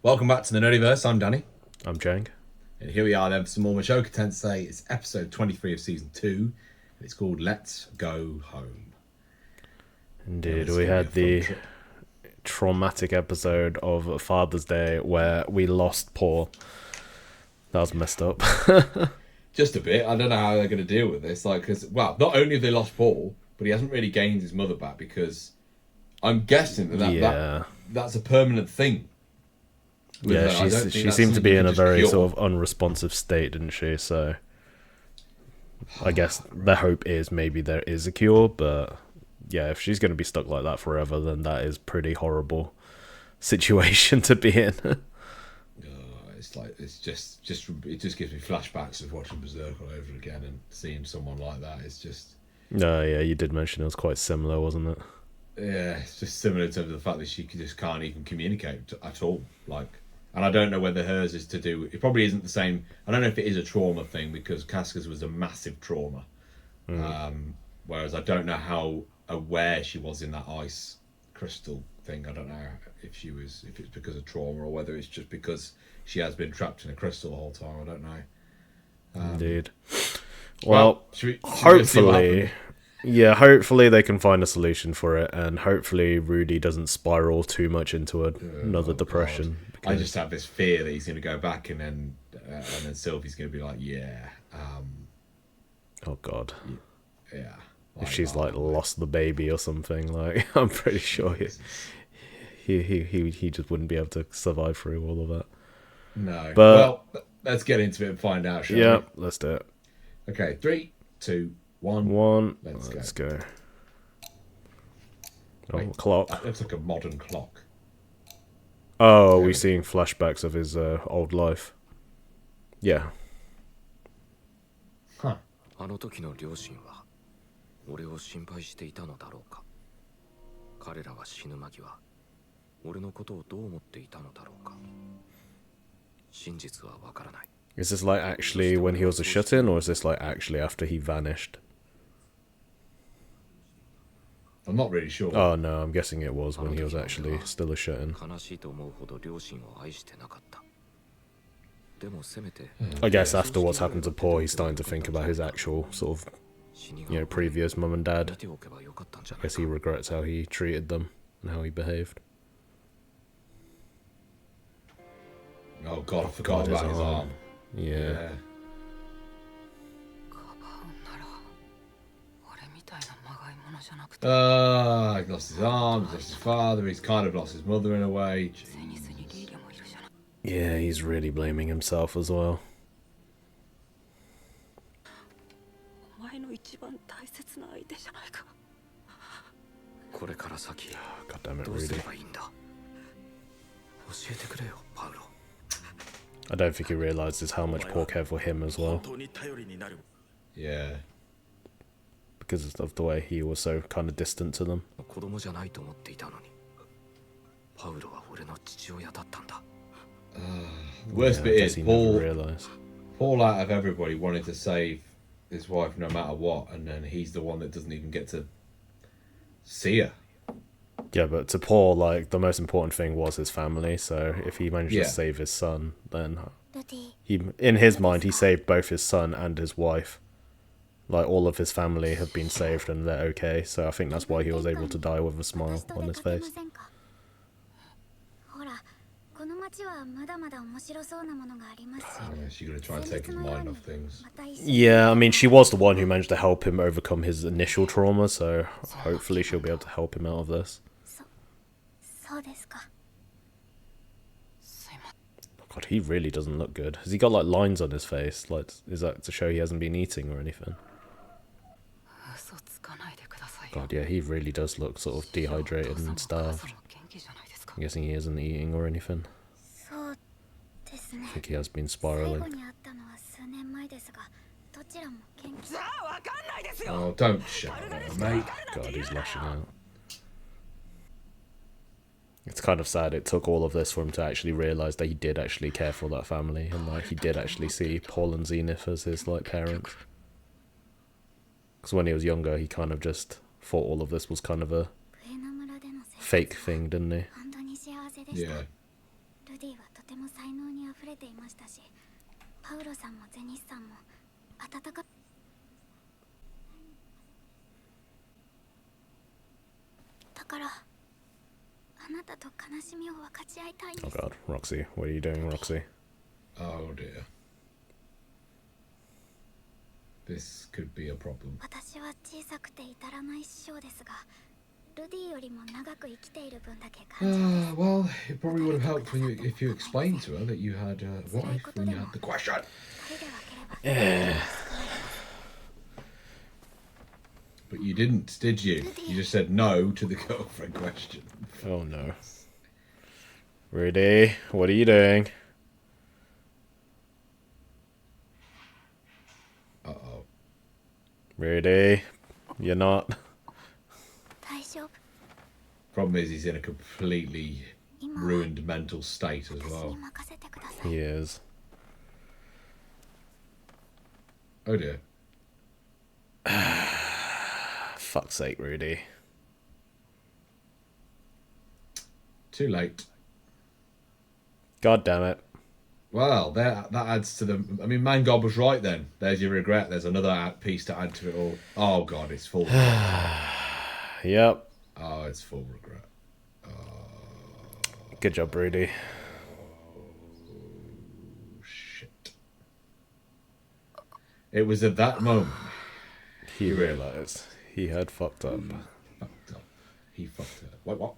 Welcome back to the Nerdiverse. I'm Danny. I'm Jang. And here we are then for some more Mushoku Tensei. It's episode 23 of season 2. And it's called Let's Go Home. Indeed, we had the traumatic episode of Father's Day where we lost Paul. That was messed up. Just a bit. I don't know how they're going to deal with this. Because not only have they lost Paul, but he hasn't really gained his mother back because I'm guessing that's a permanent thing. Yeah, she seemed to be in a very sort of unresponsive state, didn't she? So I guess the hope is maybe there is a cure, but yeah, if she's going to be stuck like that forever, then that is pretty horrible situation to be in. It just gives me flashbacks of watching Berserk all over again and seeing someone like that. It's just no, yeah, you did mention it was quite similar, wasn't it? Yeah, it's just similar in terms of the fact that she just can't even communicate at all. And I don't know whether hers is to do. It probably isn't the same. I don't know if it is a trauma thing because Casca's was a massive trauma. Whereas I don't know how aware she was in that ice crystal thing. I don't know if it's because of trauma or whether it's just because she has been trapped in a crystal the whole time. I don't know. Indeed. Well, should we hopefully. Yeah, hopefully they can find a solution for it, and hopefully Rudy doesn't spiral too much into another depression. I just have this fear that he's going to go back, and then Sylvie's going to be like, "Yeah, oh God, yeah." If she's lost the baby or something, I'm pretty sure he just wouldn't be able to survive through all of that. No, but let's get into it and find out. Shall we? Let's do it. Okay, 3, 2, 1. Let's go. Wait, clock. That looks like a modern clock. Oh, we're seeing flashbacks of his old life. Yeah. Huh. あの時の両親は俺を心配していたのだろうか。彼らが死ぬ間際、俺のことをどう思っていたのだろうか。真実はわからない。Is this actually when he was a shut-in, or is this actually after he vanished? I'm not really sure. Oh no, I'm guessing it was when he was actually still a shut-in. I guess after what's happened to Paul, he's starting to think about his actual sort of, previous mum and dad. I guess he regrets how he treated them and how he behaved. Oh God, I forgot about his arm. Yeah. He lost his arm, he's lost his father, he's kind of lost his mother in a way. Jeez. Yeah, he's really blaming himself as well. God damn it, Rudy. I don't think he realizes how much Paul cared for him as well. Yeah. Because of the way he was so kind of distant to them. The worst bit is Paul, Paul out of everybody wanted to save his wife no matter what, and then he's the one that doesn't even get to see her. Yeah, but to Paul, the most important thing was his family, so if he managed to save his son, then in his mind, he saved both his son and his wife. All of his family have been saved and they're okay, so I think that's why he was able to die with a smile on his face. She's going to try and take his mind off things. Yeah, I mean, she was the one who managed to help him overcome his initial trauma, so hopefully she'll be able to help him out of this. God, he really doesn't look good. Has he got lines on his face? Is that to show he hasn't been eating or anything? God, yeah, he really does look sort of dehydrated and starved. I'm guessing he isn't eating or anything. I think he has been spiraling. Oh, don't shout at him, mate. God, he's lashing out. It's kind of sad it took all of this for him to actually realise that he did actually care for that family and he did actually see Paul and Zenith as his parents. Because when he was younger, he kind of just thought all of this was kind of a fake thing, didn't he? Yeah. ルディはとても才能にあふれていましたし、パウロさんもゼニスさんも温かだからあなたと悲しみを分かち合いたいんで Oh す。 god, Roxy, what are you doing, Roxy? Oh dear. This could be a problem. 私は小さくて至らない師匠ですが、ルディよりも長く生きている分だけ感じです。 Well, it probably would have helped when if you explained to her that you had a wife when you had the question. 二人で分ければ But you didn't, did you? You just said no to the girlfriend question. Oh no. Rudy, what are you doing? Uh-oh. Rudy, you're not. 大丈夫。 Problem is he's in a completely ruined mental state as 私 well. に任せてください。 He is. Oh dear. Fuck's sake, Rudy. Too late. God damn it. Well, that adds to the... I mean, Man God was right then. There's your regret. There's another piece to add to it all. Oh, God, it's full regret. Yep. Oh, it's full regret. Good job, Rudy. Shit. It was at that moment He realized he had fucked up. fucked up. He fucked her. Wait, what?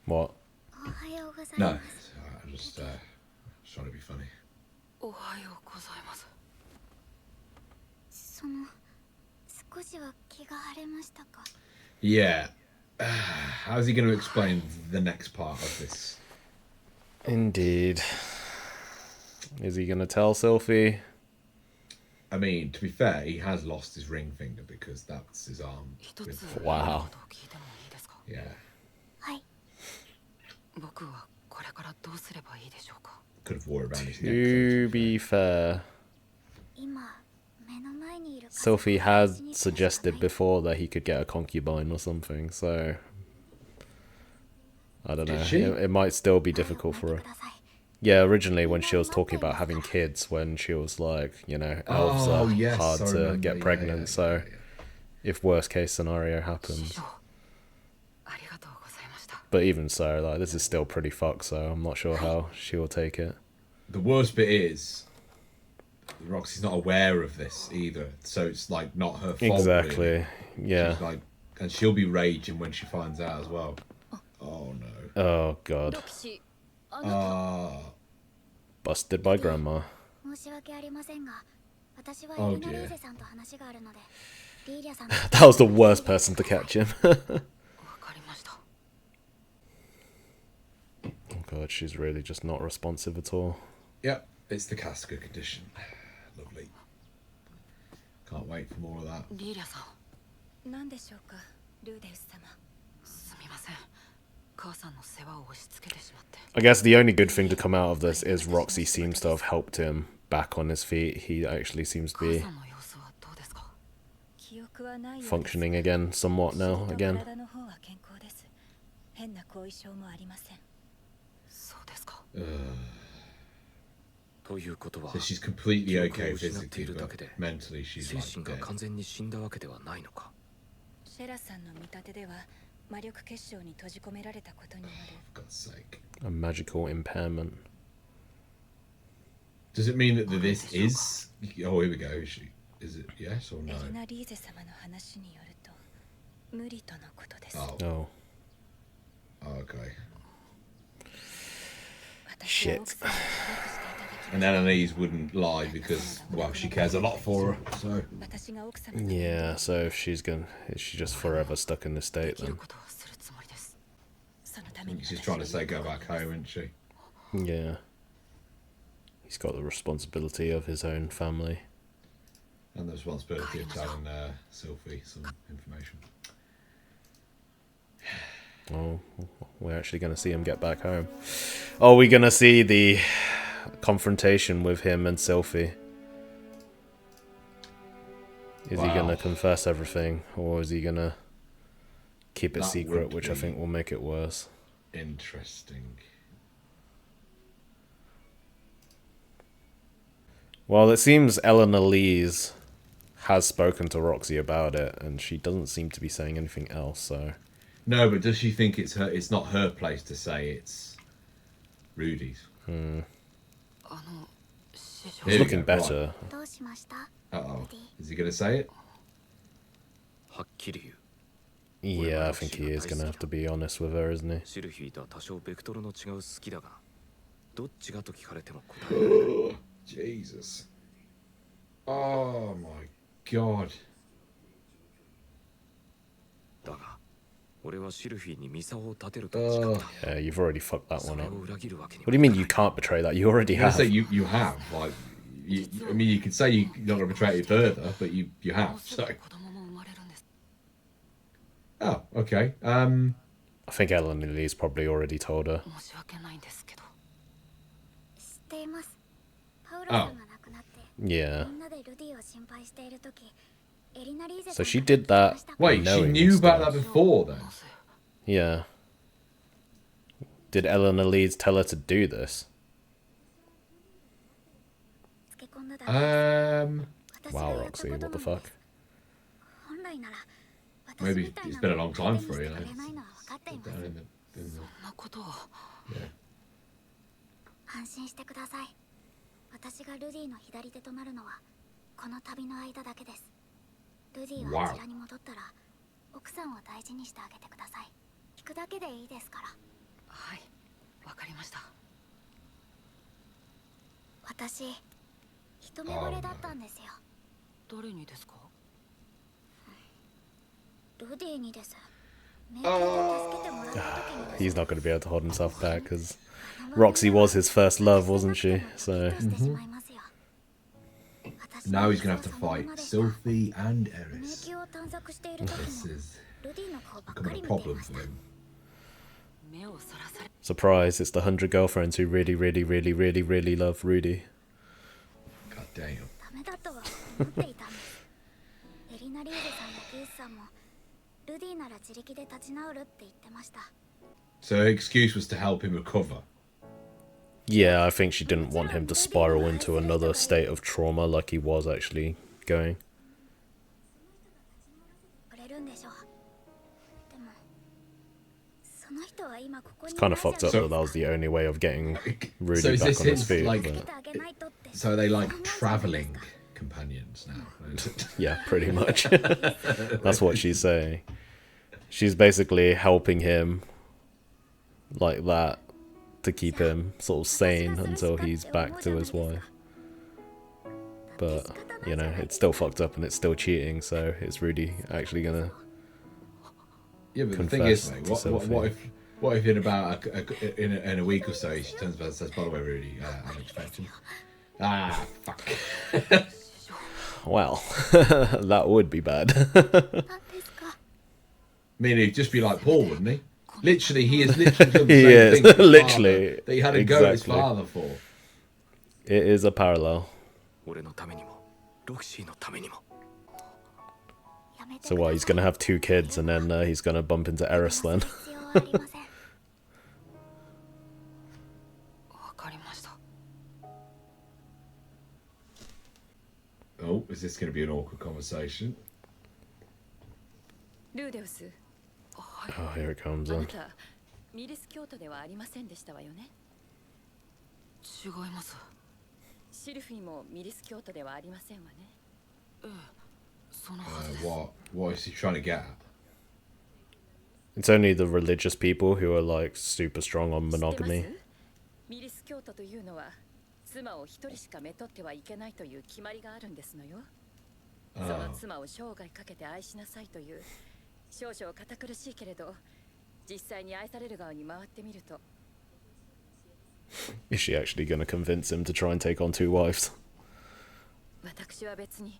What? おはようござい No. ます。 It's all right, I'm just trying to be funny. おはようございます。その少しは気が晴れましたか？ Yeah. How's he going to explain the next part of this? Indeed. Is he gonna tell Sylphie? I mean, to be fair, he has lost his ring finger because that's his arm. 一つ with- わあことを聞いてもいいですか？ Yeah. はい。僕はこれからどうすればいいでしょうか？ Could have wore it around his neck. To be fair, 今目の前にいる Sylphie had suggested before that he could get a concubine or something, so I don't know. Did she? It might still be difficult for her. Yeah, originally when she was talking about having kids, when she was like, you know, elves Oh, are yes, hard I to remember. get Yeah, pregnant, yeah, so yeah, yeah. if worst case scenario 師 happens. 匠、ありがとうございました。 But even so, like, this is still pretty fucked, so I'm not sure how she will take it. The worst bit is Roxy's not aware of this either, so it's like not her fault. Exactly. Really. Yeah. She's like, and she'll be raging when she finds out as well. Oh no. Oh god. ロキシ、あなた、 Busted by grandma. 申し訳ありませんが、私は Oh エリナ・レ dear. ーゼさんと話があるので、リーリャさん That was the worst person to catch him. わかりました。 Oh god, she's really just not responsive at all. Yep, it's the Casca condition. Lovely. Can't wait for more of that. リーリャさん、何でしょうか、ルーデウス様。すみません。母さんの世話を押し付けてしまって。 I guess the only good thing to come out of this is Roxy seems to have helped him back on his feet. He actually seems to 母 be さんの様子はどうですか？記憶はないようです。 functioning again somewhat now 心 again. と体の方は健康です。変な後遺症もありません。そうですか。 Ugh. ということは So she's completely 記憶を okay 失ってい physically, るだ but けで mentally she's 精 like 神が dead. 完全に死んだわけではないのか。シェラさんの見立てでは魔力結晶に閉じ込められたことによる For God's sake. A magical impairment. Does it mean that this is? Oh, here we go. Is it yes or エ no? リナ・リーゼ様の話によると無理とのことです。 Oh, Oh. okay. 私は奥様に協力していただき And Annalise wouldn't lie because, well, she cares a lot for her. So 私が奥様の Yeah, so if she's gonna, is she just forever stuck in this で state きる then? ことはするつもりです。そのた I めに think she's trying to say go back home, isn't she? Yeah. He's got the responsibility of his own family. And the responsibility of telling Sylphie some information. Oh, we're actually going to see him get back home. Oh, we're going to see the confrontation with him and Sylphie. Is he going Wow. to confess everything, or is he going to keep it That secret, would which I be- think will make it worse? Interesting. Well, it seems Eleanor Lees has spoken to Roxy about it, and she doesn't seem to be saying anything else, so... No, but does she think it's her? It's not her place to say it's Rudy's. It's looking better. Uh-oh. Is he going to say it? はっきり言う Yeah, I think he is going to have to be honest with her, isn't he? シルフィーとは多少ベクトルの違う好きだがどっちがと聞かれても答える Jesus. Oh my god. だが俺はシルフィーにミサオを立てると誓った Yeah, you've already fucked that そ one れ up. を裏切るわけに What do you mean you can't betray that? You already I have. say you have. Like, I mean, you could say you're not going to betray it further, but you have. So. 子供も生まれるんです。 Oh, okay. I think Eleanor Lee's probably already told her. 申し訳ないんですけど。知っています。パウロさんが亡くなって Yeah. みんなでルディを心配しているとき、エリナリーゼ So さん she が did that. 話したこと Wait, she Knowing knew and about stuff. that before then? なぜ Yeah. Did Eleanor Lees tell her to do this? つけ込んだだけです。私が Wow, やった Roxy, こと what the な fuck? のです。本来なら Maybe 私みたい it's な been a の long を time 手に for し you. て You く know? れないのは分かっています。 Down in the そんなことを。 yeah. 安心してください。私がルディの左手となるのはこの旅の間だけです。ルディはあちらに戻ったら奥さんを大事にしてあげてください。聞くだけでいいですから。はい、わかりました。私一目惚れだったんですよ。誰にですか？ルディにです。迷宮で助けてもらった時にです。 He's not going to be able to hold himself back because Roxy was his first love, wasn't she? So してしまいますよ。私 Now の he's going to have to そのま fight までした Sylphie and 迷 Eris. 宮を探索している時 This も is ルディの顔ばっか becoming り a 見てい problem まし for た。 him. 目をそらされ。 surprise, it's the 100 girlfriends who really, really, really, really, really love Rudy. God damn. ダメだとは思っていたんです。エリナリーゼさんやギースさんもルディなら自力で立ち直るって言ってました。 So her excuse was to help him recover. Yeah, I think she didn't want him to spiral into another state of trauma like he was actually going. くれるんでしょう。でもその人は今ここに It's kind of fucked up that that was the only way of getting Rudy So is back this on his his, feet. like- 助け But てあげないとって。 So are they like travelling companions now? yeah, pretty much. That's what she's saying. She's basically helping him like that to keep him sort of sane until he's back to his wife. But, you know, it's still fucked up and it's still cheating, so is Rudy actually gonna... Yeah, but the thing is, Confess mate, to what if in about in a week or so she turns around and says, "By the way, Rudy, I'm expecting." Ah, fuck. Well, that would be bad. 何ですか。 I mean, he'd just be like Paul, wouldn't he? Literally, he has literally done the He same is, thing. to his literally, father that he had to go at his exactly. father for. It is a parallel. 俺のためにもロクシーのためにも やめて So what, he's gonna have 2 kids and then he's gonna bump into Eris then? 必要はありません。わかりました。 Oh, is this going to be an awkward conversation? ルーデウス、 Oh, here it comes あ on. なたミリス京都ではありませんでしたわよね。違います。シルフィーもミリス京都ではありませんわね。そのはずです。 What is he trying to get at? It's only the religious people who are like super strong on 知ってます monogamy. ミリス京都というのは妻を一人しかめとってはいけないという決まりがあるんですのよ。その妻を生涯かけて愛しなさいという少々堅苦しいけれど実際に愛される側に回ってみると Is she actually gonna convince him to try and take on 2 wives? 私は別に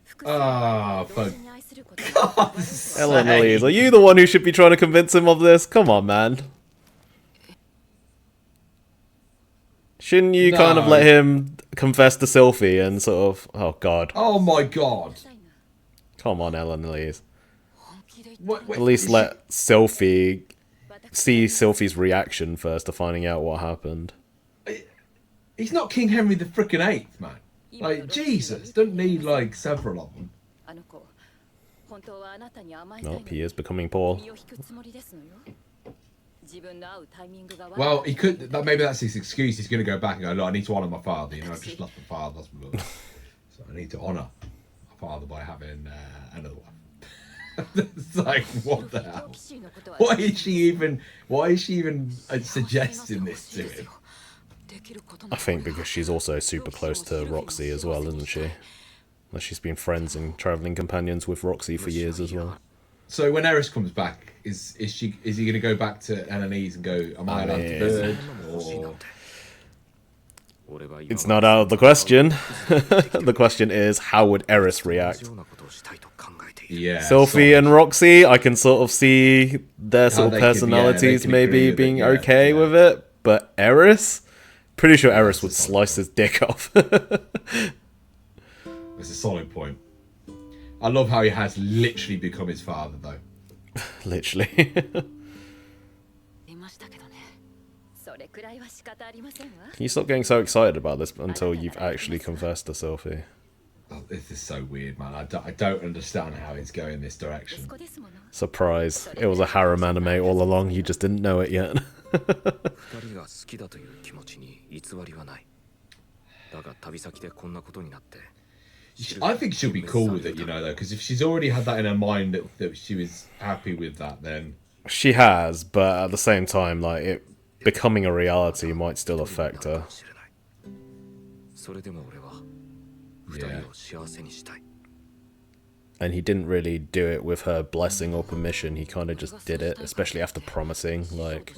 複数の Ah, 相手を同時に愛すること Eleanor Lees, are you the one who should be trying to convince him of this? Come on, man. Shouldn't you kind of No. let him confess to Sylphie and sort of... Oh, God. Oh my god! Come on, Eleanor Lees. 本気で言って What, At least let Sylphie see Sylphie's reaction first to finding out what happened. He's not King Henry the frickin' Eighth, man. Like, Jesus, don't need like several of them. Nope, he is becoming Paul. Well, he could. Maybe that's his excuse. He's going to go back and go, look, I need to honour my father. You know, I just lost my father. That's my brother. So I need to honour my father by having another one. It's like, what the hell? Why is she even suggesting this to him? I think because she's also super close to Roxy as well, isn't she? Like, she's been friends and travelling companions with Roxy for years as well. So when Eris comes back, is he going to go back to Ananese and go, am I allowed to bird? Or... It's not out of the question. The question is, how would Eris react? Yeah, Sylphie and Roxy, I can sort of see their sort of personalities maybe being okay with it. But Eris? Pretty sure Eris would slice his dick off. It's a solid point. I love how he has literally become his father, though. Literally. Can you stop getting so excited about this until you've actually confessed to Sylphie? Oh, this is so weird, man. I don't understand how it's going this direction. Surprise. It was a harem anime all along, you just didn't know it yet. I think she'll be cool with it, you know, though, because if she's already had that in her mind that she was happy with that, then... She has, but at the same time, like, it becoming a reality might still affect her. Yeah. And he didn't really do it with her blessing or permission, he kind of just did it, especially after promising, like,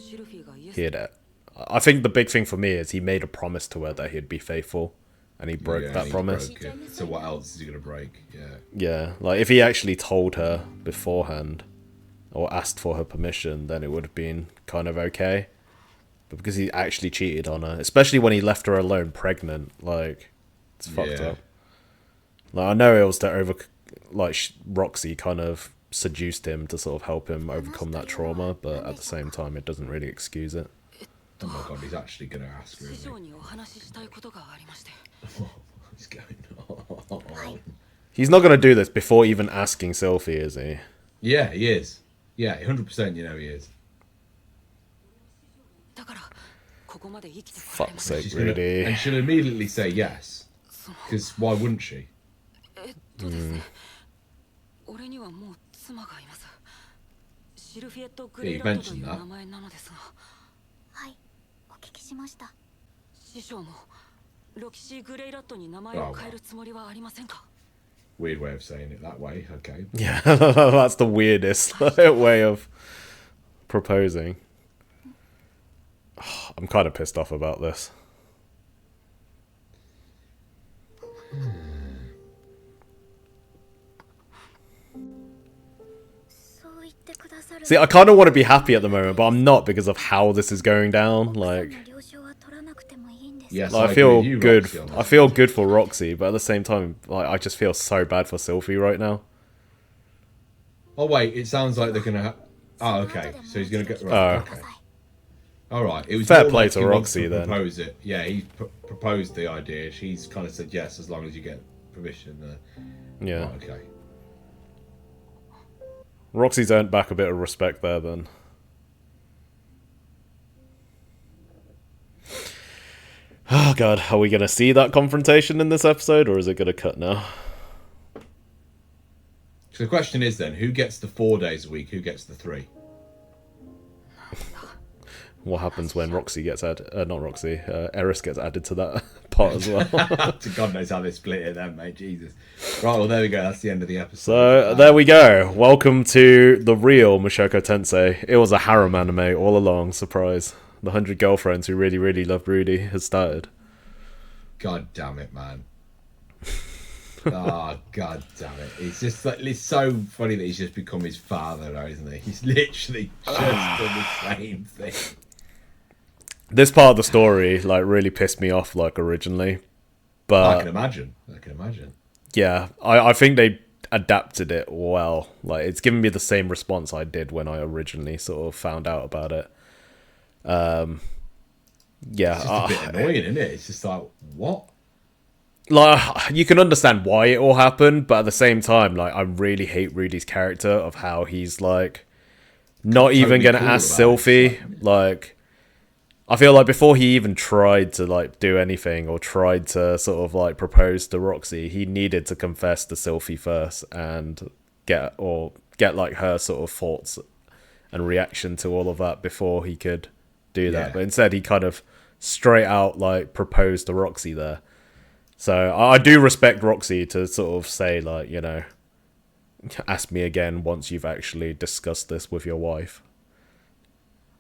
he had... I think the big thing for me is he made a promise to her that he'd be faithful. And he broke that promise. So what else is he going to break? Yeah. Yeah, like if he actually told her beforehand or asked for her permission, then it would have been kind of okay. But because he actually cheated on her, especially when he left her alone pregnant, like, it's fucked up. Like, I know it was to Roxy kind of seduced him to sort of help him overcome that trauma, but at the same time, it doesn't really excuse it. Oh my god, he's actually going to ask her, isn't he? What's going on? He's not going to do this before even asking Sylphie, is he? Yeah, he is. Yeah, 100% you know he is. Fuck's sake, Rudy. And she'll immediately say yes. Because why wouldn't she? Yeah, you mentioned that. Weird way of saying it that way, okay. Yeah, that's the weirdest way of proposing. I'm kind of pissed off about this. See, I kind of want to be happy at the moment, but I'm not because of how this is going down. Like, yes, like, I feel good. I feel good for Roxy, but at the same time, like, I just feel so bad for Sylphie right now. Oh wait, it sounds like they're gonna. Oh, okay. So he's gonna get. Right, okay. All right. It was fair play to Roxy then. Propose it. Yeah, he proposed the idea. She's kind of said yes as long as you get permission. Yeah. Right, okay. Roxy's earned back a bit of respect there then. Oh god, are we going to see that confrontation in this episode, or is it going to cut now? So the question is then, who gets the 4 days a week, who gets the 3? What happens when Roxy gets added? Not Roxy, Eris gets added to that part as well. God knows how they split it then, mate. Jesus. Right, well, there we go. That's the end of the episode. So, there we go. Welcome to the real Mushoku Tensei. It was a harem anime all along. Surprise. The 100 Girlfriends Who Really, Really Loved Rudy has started. God damn it, man. Oh, god damn it. It's just like, it's so funny that he's just become his father now, isn't he? He's literally just done the same thing. This part of the story, like, really pissed me off, like, originally. But I can imagine. Yeah, I think they adapted it well. Like, it's given me the same response I did when I originally sort of found out about it. Yeah, It's just a bit annoying, isn't it? It's just like, what? like, you can understand why it all happened, but at the same time, like, I really hate Rudy's character of how he's like not even gonna cool ask about it. Sylphie. Like, I feel like before he even tried to like do anything or tried to sort of like propose to Roxy, he needed to confess to Sylphie first and get like her sort of thoughts and reaction to all of that before he could do that. Yeah. But instead, he kind of straight out like proposed to Roxy there. So I do respect Roxy to sort of say, like, you know, ask me again once you've actually discussed this with your wife.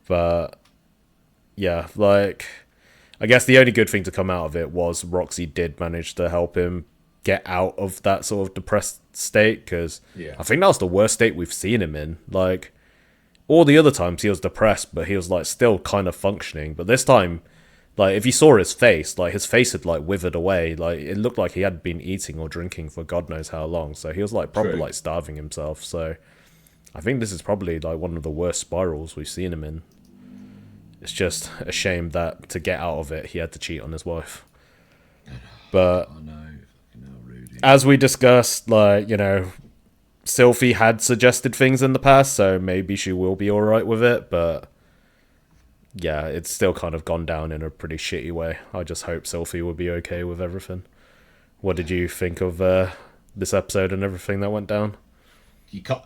But yeah, like, I guess the only good thing to come out of it was Roxy did manage to help him get out of that sort of depressed state, because Yeah. I think that was the worst state we've seen him in. Like, all the other times he was depressed, but he was like still kind of functioning. But this time, like, if you saw his face, like, his face had like withered away. Like, it looked like he had been eating or drinking for God knows how long. So he was like probably True. like starving himself. So I think this is probably like one of the worst spirals we've seen him in. It's just a shame that to get out of it, he had to cheat on his wife. But I know, fucking hell, Rudy. as we discussed, like, you know, Sylphie had suggested things in the past, so maybe she will be alright with it, but yeah, it's still kind of gone down in a pretty shitty way. I just hope Sylphie will be okay with everything. What did you think of this episode and everything that went down?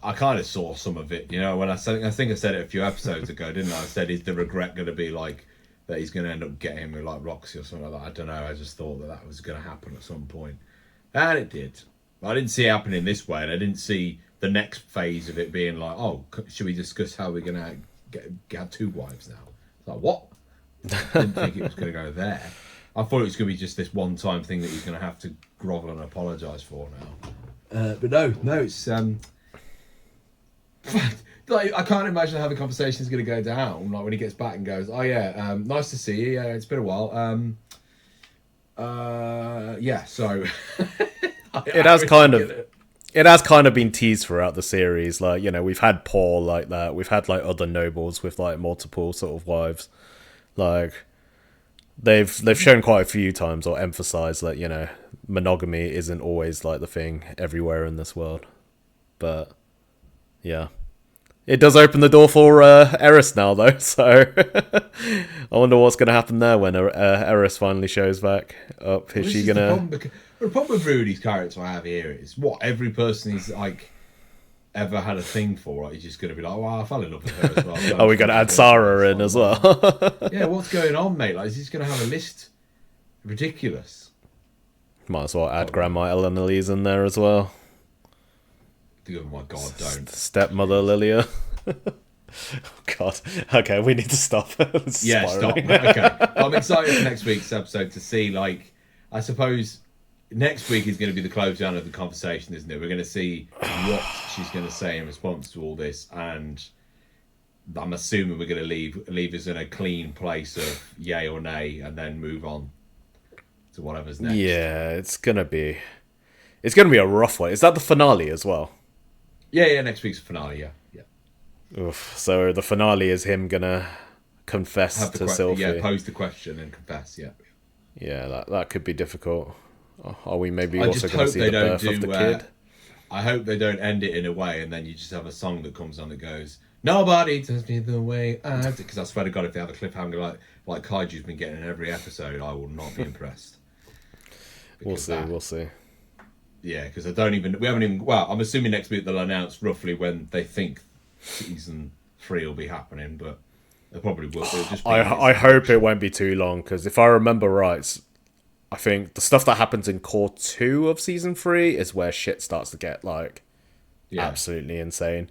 I kind of saw some of it, you know, when I think I said it a few episodes ago, didn't I? I said, is the regret going to be like that he's going to end up getting with like Roxy or something like that? I don't know. I just thought that was going to happen at some point, and it did. I didn't see it happening this way, and I didn't see the next phase of it being like, oh, should we discuss how we're going to have two wives now? It's like, what? I didn't think it was going to go there. I thought it was going to be just this one-time thing that he's going to have to grovel and apologise for now. But no, it's like, I can't imagine how the conversation is going to go down. Like when he gets back and goes, "Oh yeah, nice to see you. Yeah, it's been a while." Yeah, so It has kind of been teased throughout the series. Like, you know, we've had Paul like that. We've had like other nobles with like multiple sort of wives. Like, they've shown quite a few times or emphasized that, you know, monogamy isn't always like the thing everywhere in this world. But yeah, it does open the door for Eris now, though. So I wonder what's going to happen there when Eris finally shows back up. Is she gonna? The problem with Rudy's character I have here is what every person he's like ever had a thing for. Right? He's just going to be like, "Well, I fell in love with her as well." Oh, we got to add Sarah in as well. Yeah, what's going on, mate? Like, is he going to have a list? Ridiculous. Might as well add Grandma Eleanor in there as well. Oh my God, don't. Stepmother Lilia. Oh God. Okay, we need to stop. Yeah, stop. Okay. I'm excited for next week's episode to see, like, I suppose next week is going to be the close down of the conversation, isn't it? We're going to see what she's going to say in response to all this, and I'm assuming we're going to leave us in a clean place of yay or nay, and then move on to whatever's next. Yeah, it's gonna be a rough one. Is that the finale as well? Yeah, next week's finale, yeah. Oof. So the finale is him gonna confess to Sylphie. Yeah, pose the question and confess, yeah. Yeah, that could be difficult. Are we maybe also going to see the birth of the kid? I hope they don't end it in a way and then you just have a song that comes on that goes, "Nobody does me the way I do." Because I swear to God, if they have a cliffhanger like Kaiju's been getting in every episode, I will not be impressed. We'll see. Yeah, because I'm assuming next week they'll announce roughly when they think season 3 will be happening, but they probably will. I hope it won't be too long, because if I remember right, I think the stuff that happens in core 2 of season 3 is where shit starts to get like absolutely insane.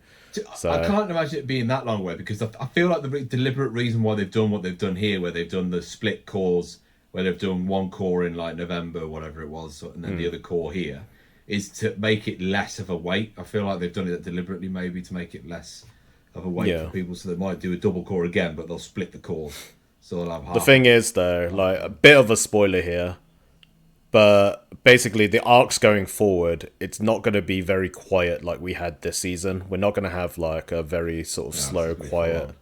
So I can't imagine it being that long away, because I feel like the deliberate reason why they've done what they've done here, where they've done the split cores, where they've done one core in like November, whatever it was, and then the other core here, is to make it less of a wait. I feel like they've done it deliberately, maybe to make it less of a wait for people, so they might do a double core again, but they'll split the cores, so they'll have half. The thing is, though, like, a bit of a spoiler here, But basically, the arcs going forward, it's not going to be very quiet like we had this season. We're not going to have like a very sort of slow, quiet.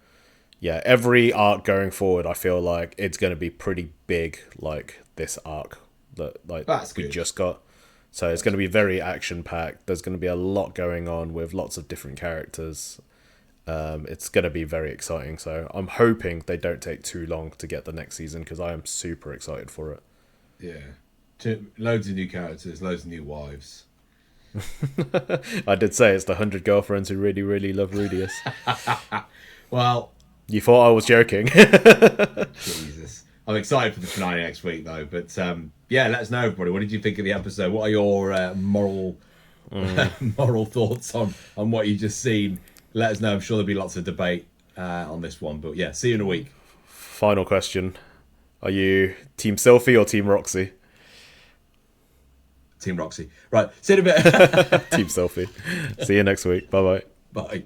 Yeah, every arc going forward, I feel like it's going to be pretty big, like this arc that we just got. So it's going to be very action packed. There's going to be a lot going on with lots of different characters. It's going to be very exciting. So I'm hoping they don't take too long to get the next season because I am super excited for it. Yeah, loads of new characters, loads of new wives. I did say it's the 100 girlfriends who really, really love Rudius. Well, you thought I was joking. Jesus. I'm excited for the finale next week, though. But yeah, let us know, everybody. What did you think of the episode? What are your moral thoughts on what you just seen? Let us know. I'm sure there'll be lots of debate on this one. But yeah, see you in a week. Final question. Are you Team Sylphie or Team Roxy? Team Roxy. Right, see you in a bit. Team Sylphie. See you next week. Bye-bye. Bye.